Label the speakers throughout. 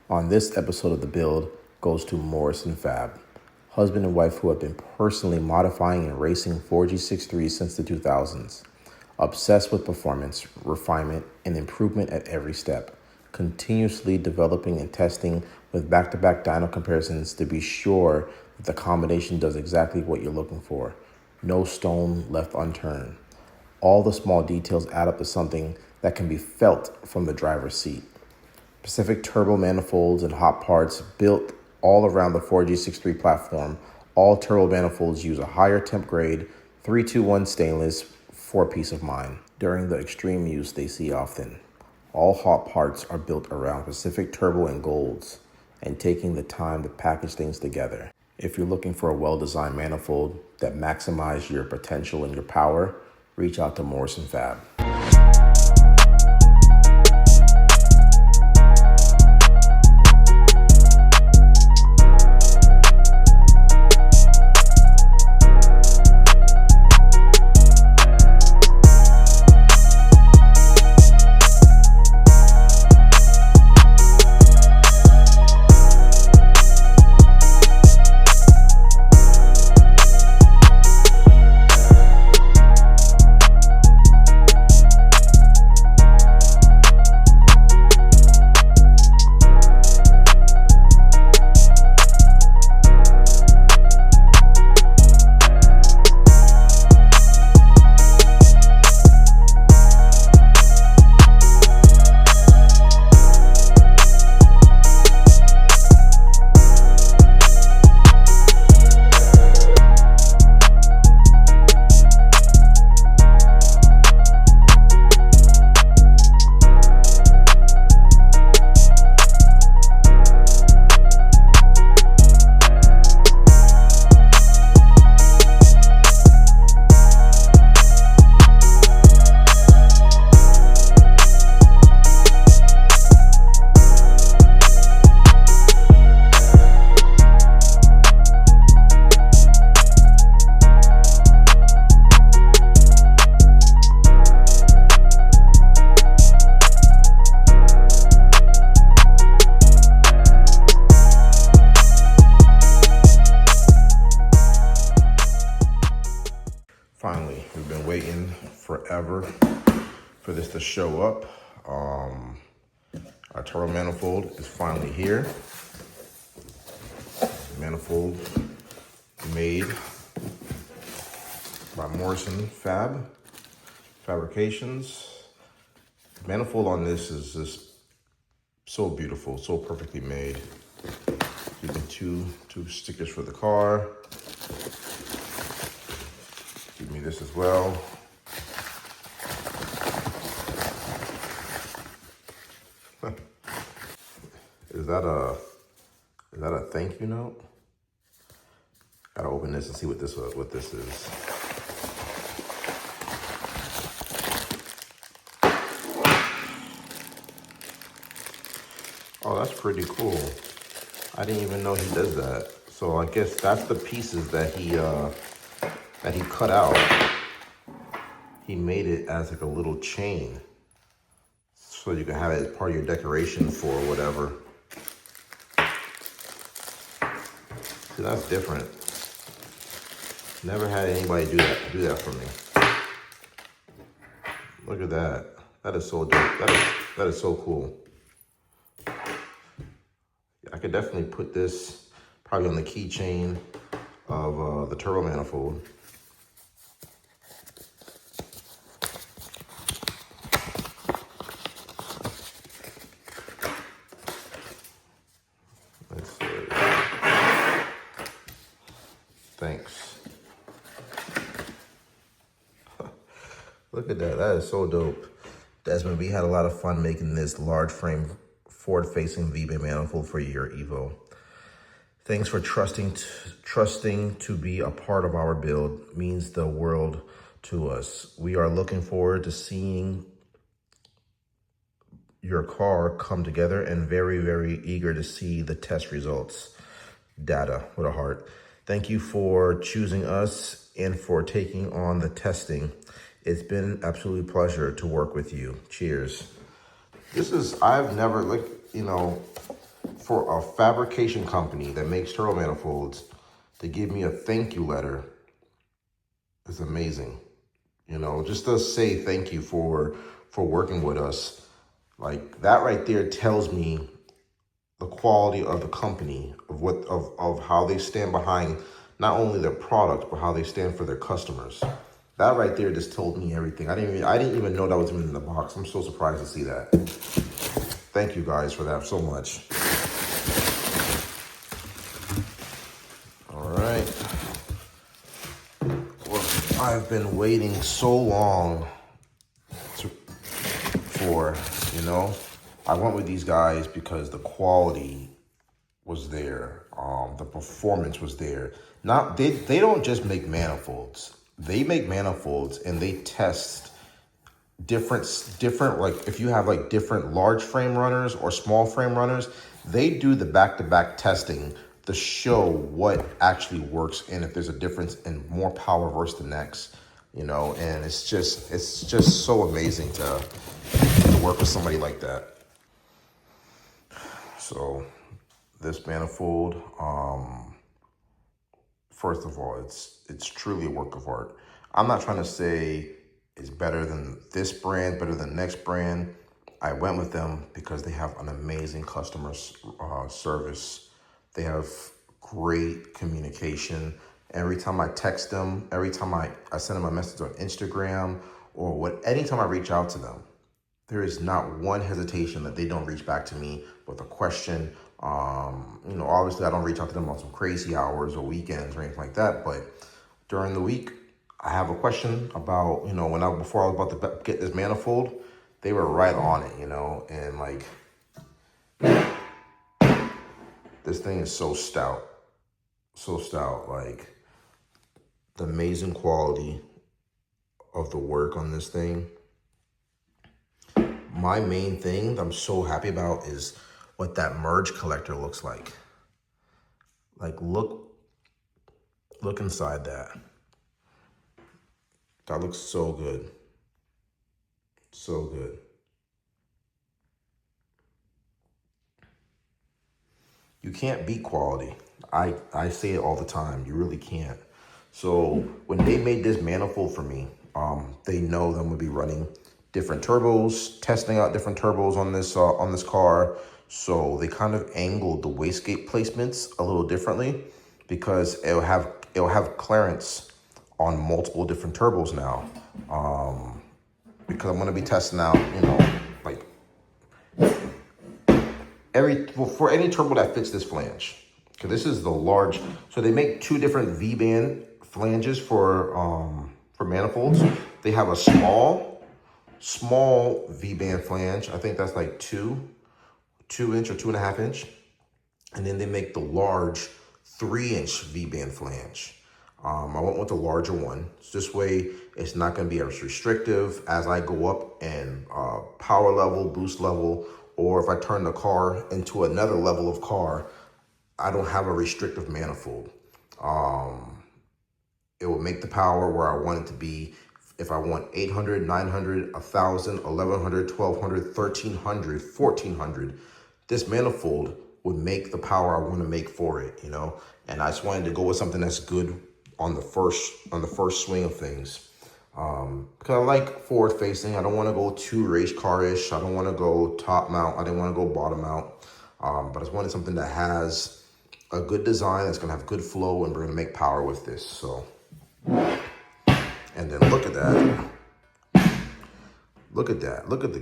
Speaker 1: On this episode of The Build goes to Morrison Fab, husband and wife who have been personally modifying and racing 4G63 since the 2000s. Obsessed with performance, refinement, and improvement at every step. Continuously developing and testing with back-to-back dyno comparisons to be sure that the combination does exactly what you're looking for. No stone left unturned. All the small details add up to something that can be felt from the driver's seat. Specific turbo manifolds and hot parts built all around the 4G63 platform. All turbo manifolds use a higher temp grade 321 stainless for peace of mind during the extreme use they see often. All hot parts are built around specific turbo and golds and taking the time to package things together. If you're looking for a well-designed manifold that maximizes your potential and your power, reach out to Morrison Fab. Finally, we've been waiting forever for this to show up. Our turbo manifold is finally here. Manifold made by Morrison Fab Fabrications. Manifold on this is just so beautiful, so perfectly made. Even two stickers for the car. Give me this as well. Is that a thank you note? Gotta open this and see what this is. Oh, that's pretty cool. I didn't even know he does that. So I guess that's the pieces that he cut out. He made it as like a little chain, so you can have it as part of your decoration for whatever. See, that's different. Never had anybody do that for me. Look at that. That is so dope. That is so cool. I could definitely put this probably on the keychain of the turbo manifold. Let's see. Thanks. Look at that. That is so dope. Desmond, we had a lot of fun making this large frame forward-facing V-Bay manifold for your Evo. Thanks for trusting to be a part of our build. Means the world to us. We are looking forward to seeing your car come together and very, very eager to see the test results. Data with a heart. Thank you for choosing us and for taking on the testing. It's been absolutely a pleasure to work with you. Cheers. I've never, for a fabrication company that makes turbo manifolds to give me a thank you letter is amazing. You know, just to say thank you for working with us. Like that right there tells me the quality of the company, of how they stand behind not only their products, but how they stand for their customers. That right there just told me everything. I didn't even know that was even in the box. I'm so surprised to see that. Thank you guys for that so much. All right. Well, I've been waiting so long for, you know, I went with these guys because the quality was there. The performance was there. Not they don't just make manifolds. They make manifolds and they test different, like if you have like different large frame runners or small frame runners, they do the back-to-back testing to show what actually works and if there's a difference in more power versus the next, you know. And it's just so amazing to work with somebody like that. So this manifold, first of all, it's truly a work of art. I'm not trying to say it's better than this brand, better than next brand. I went with them because they have an amazing customer service. They have great communication. Every time I text them, every time I send them a message on Instagram or anytime I reach out to them, there is not one hesitation that they don't reach back to me with a question. You know, obviously I don't reach out to them on some crazy hours or weekends or anything like that, but during the week, I have a question about, you know, before I was about to get this manifold, they were right on it, you know, and like, this thing is so stout, like the amazing quality of the work on this thing. My main thing that I'm so happy about is what that merge collector looks like. Like, look inside that. That looks so good. So good. You can't beat quality. I say it all the time. You really can't. So when they made this manifold for me, they know that I'm gonna be running different turbos, testing out different turbos on this car. So they kind of angled the wastegate placements a little differently because it'll have clearance on multiple different turbos now. Because I'm gonna be testing out, you know, like for any turbo that fits this flange. Because this is the large, so they make two different V-band flanges for manifolds. They have a small V-band flange. I think that's like 2-inch or 2.5-inch. And then they make the large 3-inch V-band flange. I went with the larger one. So this way, it's not going to be as restrictive as I go up in power level, boost level, or if I turn the car into another level of car, I don't have a restrictive manifold. It will make the power where I want it to be. If I want 800, 900, 1,000, 1,100, 1,200, 1,300, 1,400, this manifold would make the power I want to make for it, you know? And I just wanted to go with something that's good on the first swing of things. Because I like forward facing. I don't want to go too race car-ish. I don't want to go top mount. I didn't want to go bottom mount. But I just wanted something that has a good design that's going to have good flow, and we're going to make power with this. So, and then look at that. Look at that. Look at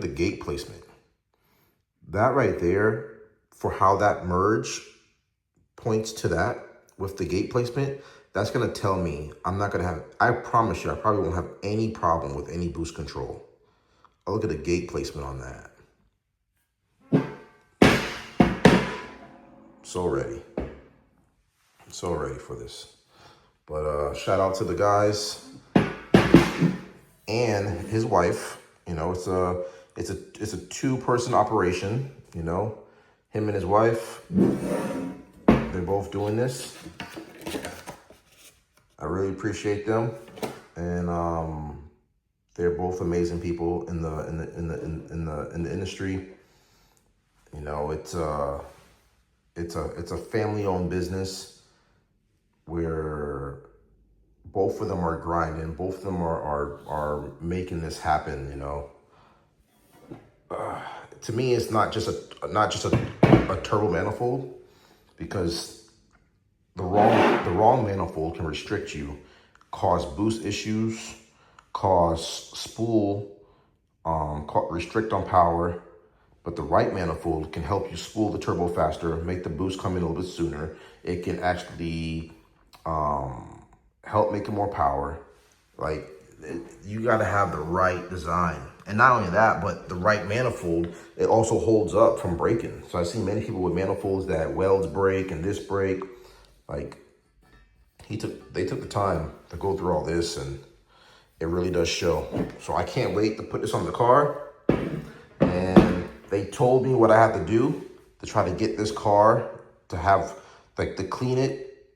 Speaker 1: the gate placement. That right there, for how that merge points to that with the gate placement, that's going to tell me I'm not going to have, I promise you, I probably won't have any problem with any boost control. Oh, look at the gate placement on that. So ready for this. But shout out to the guys and his wife. You know, it's a two-person operation, you know. Him and his wife, they're both doing this. I really appreciate them, and they're both amazing people in the industry. You know, It's a family-owned business where both of them are grinding. Both of them are making this happen. You know, to me, it's not just a turbo manifold, because the wrong manifold can restrict you, cause boost issues, cause spool, restrict on power. But the right manifold can help you spool the turbo faster, make the boost come in a little bit sooner. It can actually help make it more power. Like, you got to have the right design. And not only that, but the right manifold, it also holds up from breaking. So I've seen many people with manifolds that welds break and this break. Like, they took the time to go through all this, and it really does show. So I can't wait to put this on the car. And they told me what I have to do to try to get this car to have, like, to clean it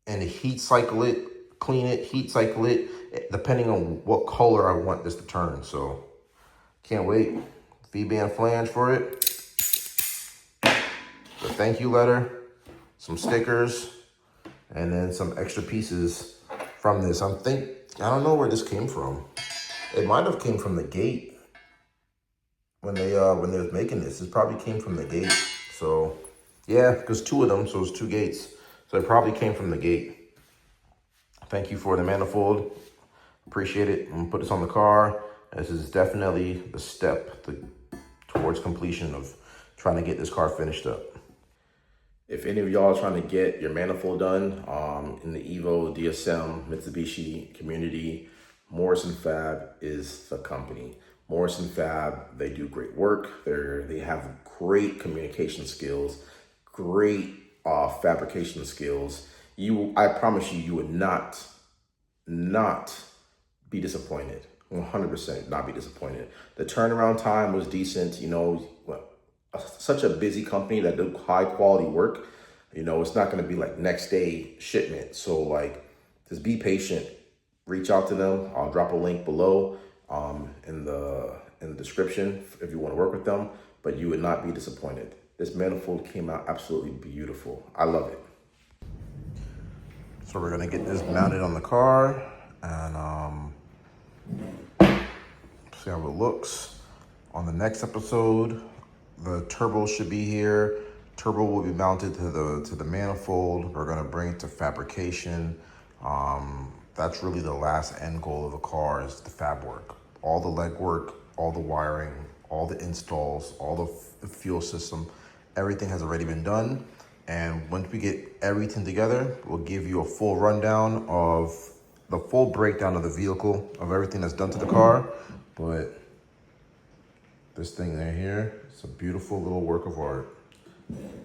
Speaker 1: and heat cycle it, clean it, heat cycle it, depending on what color I want this to turn. So can't wait. V-band flange for it, the thank you letter, some stickers, and then some extra pieces from this. I don't know where this came from. It might have came from the gate. When they was making this, it probably came from the gate. So yeah, because two of them, so it's two gates. So it probably came from the gate. Thank you for the manifold. Appreciate it. I'm gonna put this on the car. This is definitely the step towards completion of trying to get this car finished up. If any of y'all are trying to get your manifold done in the Evo, DSM, Mitsubishi community, Morrison Fab is the company. Morrison Fab, they do great work. They have great communication skills, great fabrication skills. I promise you, you would not be disappointed. 100% not be disappointed. The turnaround time was decent. You know, such a busy company that do high quality work. You know, it's not going to be like next day shipment. So like, just be patient. Reach out to them. I'll drop a link below in the description if you want to work with them, but you would not be disappointed. This manifold came out absolutely beautiful. I love it. So we're gonna get this mounted on the car and see how it looks. On the next episode, the turbo should be here. Turbo will be mounted to the manifold. We're gonna bring it to fabrication. That's really the last end goal of the car, is the fab work. All the leg work, all the wiring, all the installs, all the fuel system, everything has already been done. And once we get everything together, we'll give you a full rundown of the full breakdown of the vehicle, of everything that's done to the car. But this thing right here, it's a beautiful little work of art.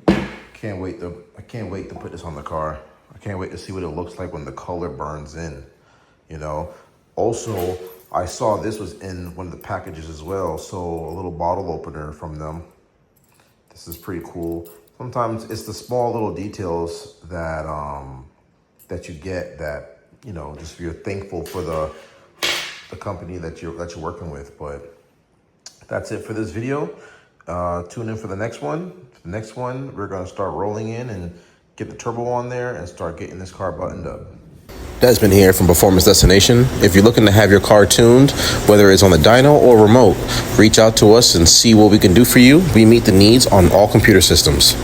Speaker 1: I can't wait to put this on the car. I can't wait to see what it looks like when the color burns in, you know. Also, I saw this was in one of the packages as well. So a little bottle opener from them. This is pretty cool. Sometimes it's the small little details that that you get that, you know, just you're thankful for the company that you're working with. But that's it for this video. Tune in for the next one. For the next one, we're gonna start rolling in and get the turbo on there and start getting this car buttoned up. Desmond here from Performance Destination. If you're looking to have your car tuned, whether it's on the dyno or remote, reach out to us and see what we can do for you. We meet the needs on all computer systems.